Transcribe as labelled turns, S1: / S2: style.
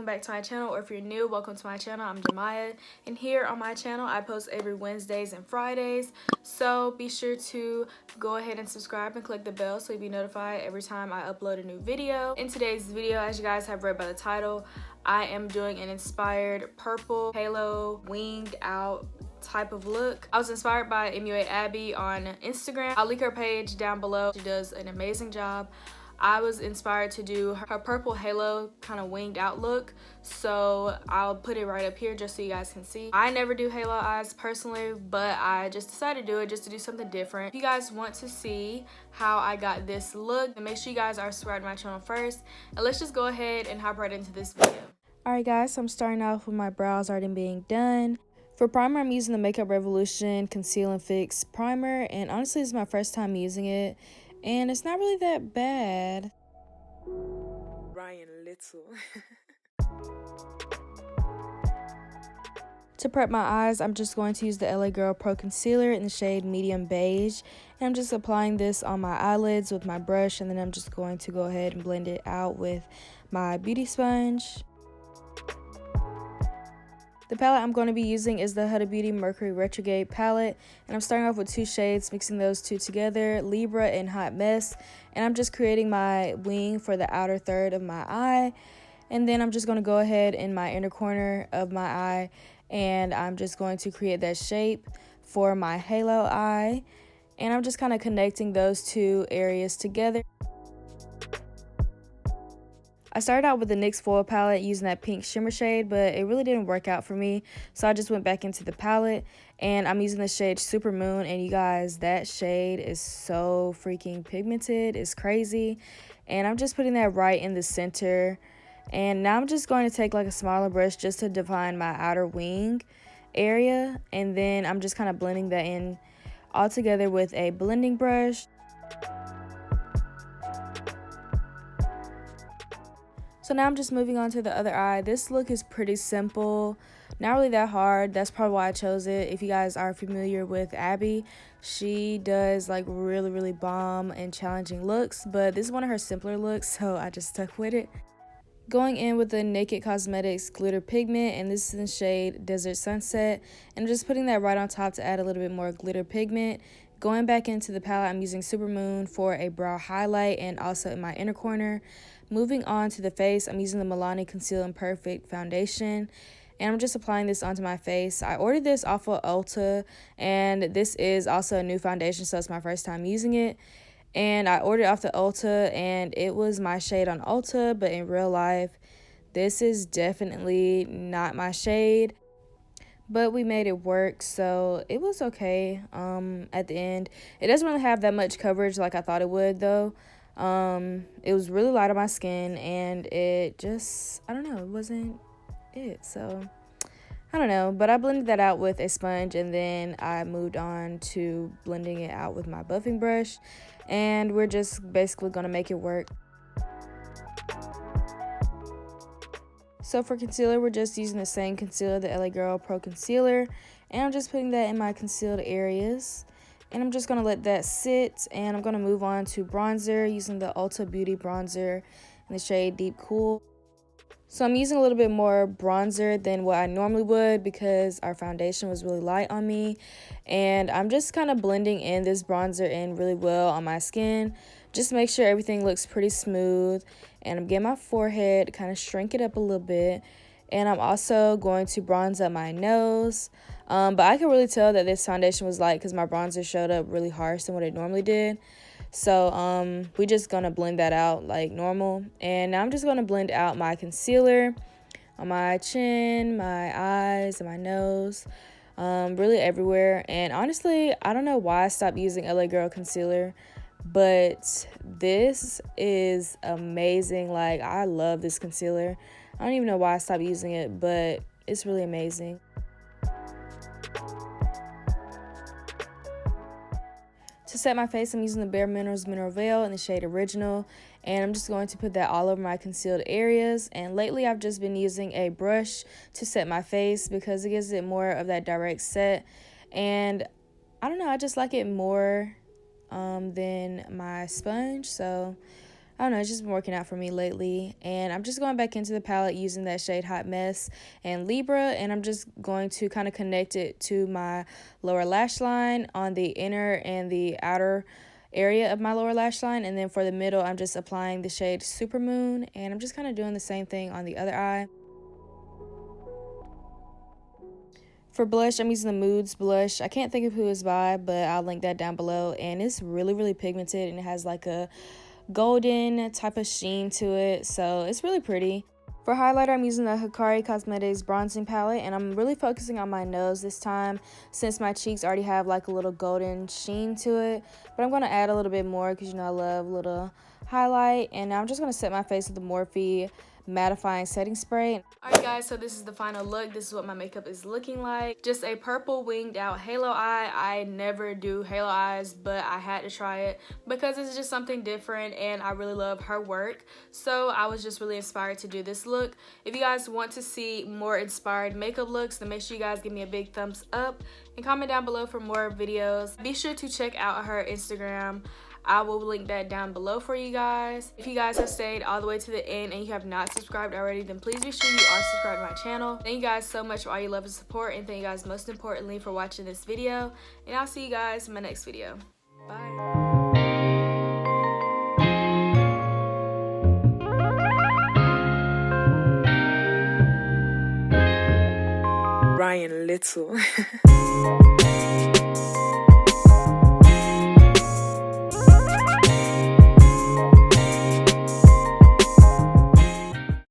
S1: back to my channel, or if you're new, welcome to my channel. I'm JaMya, and here on my channel I post every Wednesdays and Fridays, so be sure to go ahead and subscribe and click the bell so you'll be notified every time I upload a new video. In today's video, as you guys have read by the title, I am doing an inspired purple halo winged out type of look. I was inspired by MUA Abby on Instagram. I'll link her page down below. She does an amazing job. I was inspired to do her purple halo kind of winged out look, so I'll put it right up here just so you guys can see. I never do halo eyes personally, but I just decided to do it just to do something different. If you guys want to see how I got this look, then make sure you guys are subscribed to my channel first, and let's just go ahead and hop right into this video. Alright guys, so I'm starting off with my brows already being done. For primer, I'm using the Makeup Revolution Conceal and Fix primer, and honestly this is my first time using it, and it's not really that bad.
S2: Ryan Little.
S1: To prep my eyes, I'm just going to use the LA Girl Pro Concealer in the shade Medium Beige, and I'm just applying this on my eyelids with my brush, and then I'm just going to go ahead and blend it out with my beauty sponge. The palette I'm going to be using is the Huda Beauty Mercury Retrograde palette, and I'm starting off with two shades, mixing those two together, Libra and Hot Mess, and I'm just creating my wing for the outer third of my eye, and then I'm just going to go ahead in my inner corner of my eye, and I'm just going to create that shape for my halo eye, and I'm just kind of connecting those two areas together. I started out with the NYX foil palette using that pink shimmer shade, but it really didn't work out for me, so I just went back into the palette, and I'm using the shade Super Moon, and you guys, that shade is so freaking pigmented. It's crazy, and I'm just putting that right in the center, and now I'm just going to take like a smaller brush just to define my outer wing area, and then I'm just kind of blending that in all together with a blending brush. So now I'm just moving on to the other eye. This look is pretty simple, not really that hard. That's probably why I chose it. If you guys are familiar with Abby, she does like really bomb and challenging looks, but this is one of her simpler looks, so I just stuck with it. Going in with the Naked Cosmetics glitter pigment, and this is in the shade Desert Sunset, and I'm just putting that right on top to add a little bit more glitter pigment. Going back into the palette, I'm using Super Moon for a brow highlight and also in my inner corner. Moving on to the face, I'm using the Milani Conceal and Perfect foundation, and I'm just applying this onto my face. I ordered this off of Ulta, and this is also a new foundation, so it's my first time using it. And I ordered off the Ulta, and it was my shade on Ulta, but in real life, this is definitely not my shade. But we made it work, so it was okay at the end. It doesn't really have that much coverage like I thought it would, though. It was really light on my skin, and it just, I don't know, it wasn't it, so I don't know. But I blended that out with a sponge, and then I moved on to blending it out with my buffing brush, and we're just basically gonna make it work. So for concealer, we're just using the same concealer, the LA Girl Pro Concealer, and I'm just putting that in my concealed areas. And I'm just going to let that sit, and I'm going to move on to bronzer using the Ulta Beauty bronzer in the shade Deep Cool. So I'm using a little bit more bronzer than what I normally would because our foundation was really light on me. And I'm just kind of blending in this bronzer in really well on my skin. Just make sure everything looks pretty smooth. And I'm getting my forehead, kind of shrink it up a little bit. And I'm also going to bronze up my nose. But I can really tell that this foundation was light because my bronzer showed up really harsh than what it normally did. So we're just going to blend that out like normal. And now I'm just going to blend out my concealer on my chin, my eyes, and my nose. Really everywhere. And honestly, I don't know why I stopped using LA Girl concealer, but this is amazing. Like, I love this concealer. I don't even know why I stopped using it, but it's really amazing. To set my face, I'm using the Bare Minerals Mineral Veil in the shade Original, and I'm just going to put that all over my concealed areas. And lately I've just been using a brush to set my face because it gives it more of that direct set, and I don't know, I just like it more than my sponge, so I don't know, it's just been working out for me lately. And I'm just going back into the palette using that shade Hot Mess and Libra, and I'm just going to kind of connect it to my lower lash line on the inner and the outer area of my lower lash line. And then for the middle, I'm just applying the shade Supermoon, and I'm just kind of doing the same thing on the other eye. For blush, I'm using the Moods blush. I can't think of who it's by, but I'll link that down below. And it's really, really pigmented, and it has like a golden type of sheen to it, so it's really pretty. For highlighter, I'm using the Hikari Cosmetics bronzing palette, and I'm really focusing on my nose this time since my cheeks already have like a little golden sheen to it. But I'm going to add a little bit more because, you know, I love a little highlight. And now I'm just going to set my face with the Morphe mattifying setting spray. Alright guys, so this is the final look. This is what my makeup is looking like. Just a purple winged out halo eye. I never do halo eyes, but I had to try it because it's just something different and I really love her work. So I was just really inspired to do this look. If you guys want to see more inspired makeup looks, then make sure you guys give me a big thumbs up and comment down below for more videos. Be sure to check out her Instagram. I will link that down below for you guys. If you guys have stayed all the way to the end and you have not subscribed already, then please be sure you are subscribed to my channel. Thank you guys so much for all your love and support, and thank you guys most importantly for watching this video. And I'll see you guys in my next video. Bye.
S2: Ryan Little.